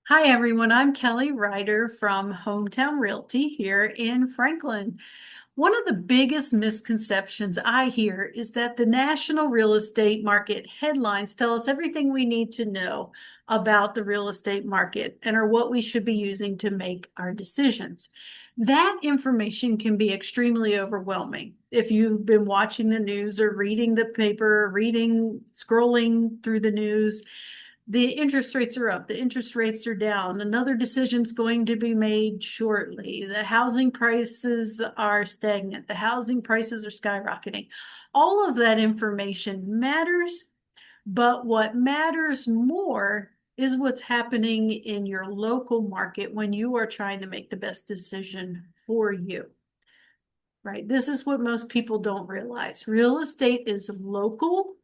Hi, everyone. I'm Kelly Reider from Hometown Realty here in Franklin. One of the biggest misconceptions I hear is that the national real estate market headlines tell us everything we need to know about the real estate market and are what we should be using to make our decisions. That information can be extremely overwhelming. If you've been watching the news or reading the paper, scrolling through the news, the interest rates are up, the interest rates are down, another decision's going to be made shortly, the housing prices are stagnant, the housing prices are skyrocketing. All of that information matters, but what matters more is what's happening in your local market when you are trying to make the best decision for you. Right? This is what most people don't realize. Real estate is local,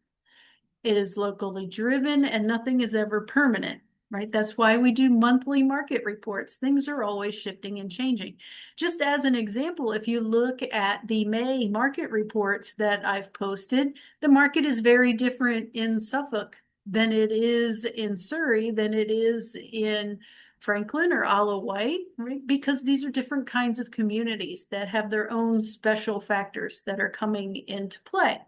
it is locally driven, and nothing is ever permanent, right? That's why we do monthly market reports. Things are always shifting and changing. Just as an example, if you look at the May market reports that I've posted, the market is very different in Suffolk than it is in Surrey, than it is in Franklin or Isle of Wight, right? Because these are different kinds of communities that have their own special factors that are coming into play.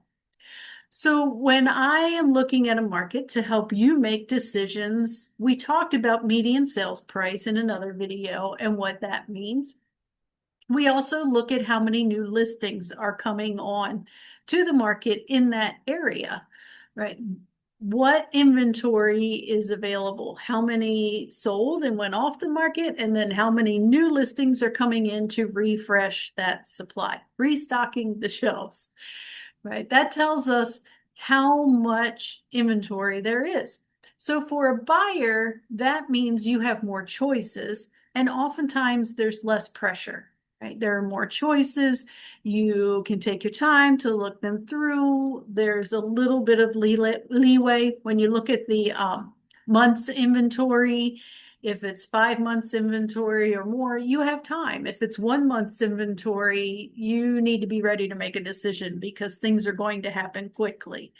So when I am looking at a market to help you make decisions, we talked about median sales price in another video and what that means. We also look at how many new listings are coming on to the market in that area, right? What inventory is available? How many sold and went off the market? And then how many new listings are coming in to refresh that supply, restocking the shelves, right? That tells us how much inventory there is. So for a buyer, that means you have more choices, and oftentimes there's less pressure, right? There are more choices. You can take your time to look them through. There's a little bit of leeway when you look at the months inventory. If it's 5 months inventory or more, you have time. If it's 1 month's inventory, you need to be ready to make a decision because things are going to happen quickly.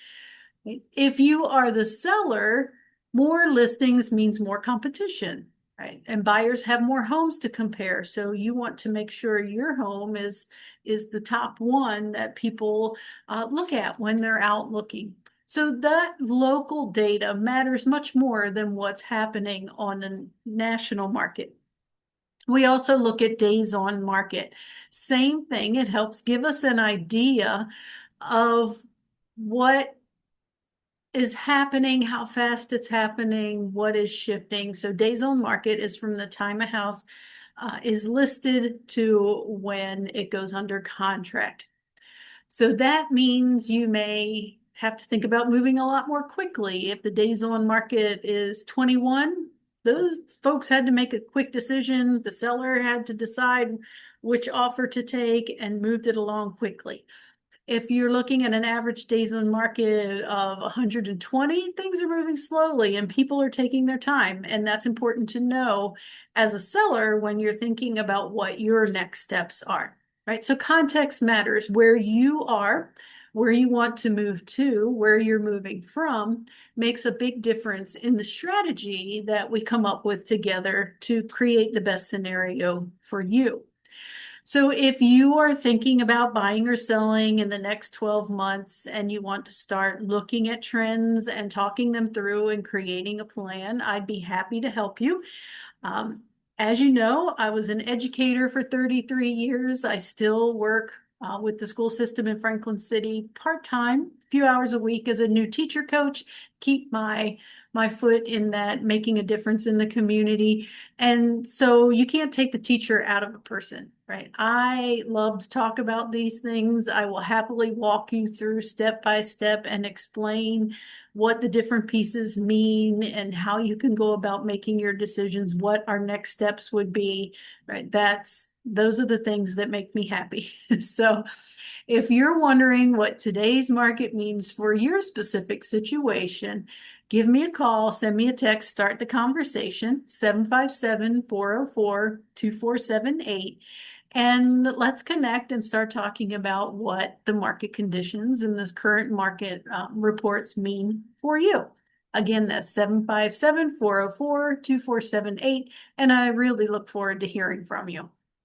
If you are the seller, more listings means more competition, right? And buyers have more homes to compare. So you want to make sure your home is the top one that people look at when they're out looking. So that local data matters much more than what's happening on the national market. We also look at days on market. Same thing, it helps give us an idea of what is happening, how fast it's happening, what is shifting. So days on market is from the time a house is listed to when it goes under contract. So that means you may have to think about moving a lot more quickly. If the days on market is 21, those folks had to make a quick decision. The seller had to decide which offer to take and moved it along quickly. If you're looking at an average days on market of 120, things are moving slowly and people are taking their time. And that's important to know as a seller when you're thinking about what your next steps are, right? So context matters. Where you are, where you want to move to, where you're moving from makes a big difference in the strategy that we come up with together to create the best scenario for you. So if you are thinking about buying or selling in the next 12 months and you want to start looking at trends and talking them through and creating a plan, I'd be happy to help you. As you know, I was an educator for 33 years. I still work with the school system in Franklin City part-time, a few hours a week as a new teacher coach, keep my foot in that, making a difference in the community. And so you can't take the teacher out of a person, right? I love to talk about these things. I will happily walk you through step by step and explain what the different pieces mean and how you can go about making your decisions, what our next steps would be, right? Those are the things that make me happy. So if you're wondering what today's market means for your specific situation, give me a call, send me a text, start the conversation, 757-404-2478. And let's connect and start talking about what the market conditions and this current market reports mean for you. Again, that's 757-404-2478, and I really look forward to hearing from you.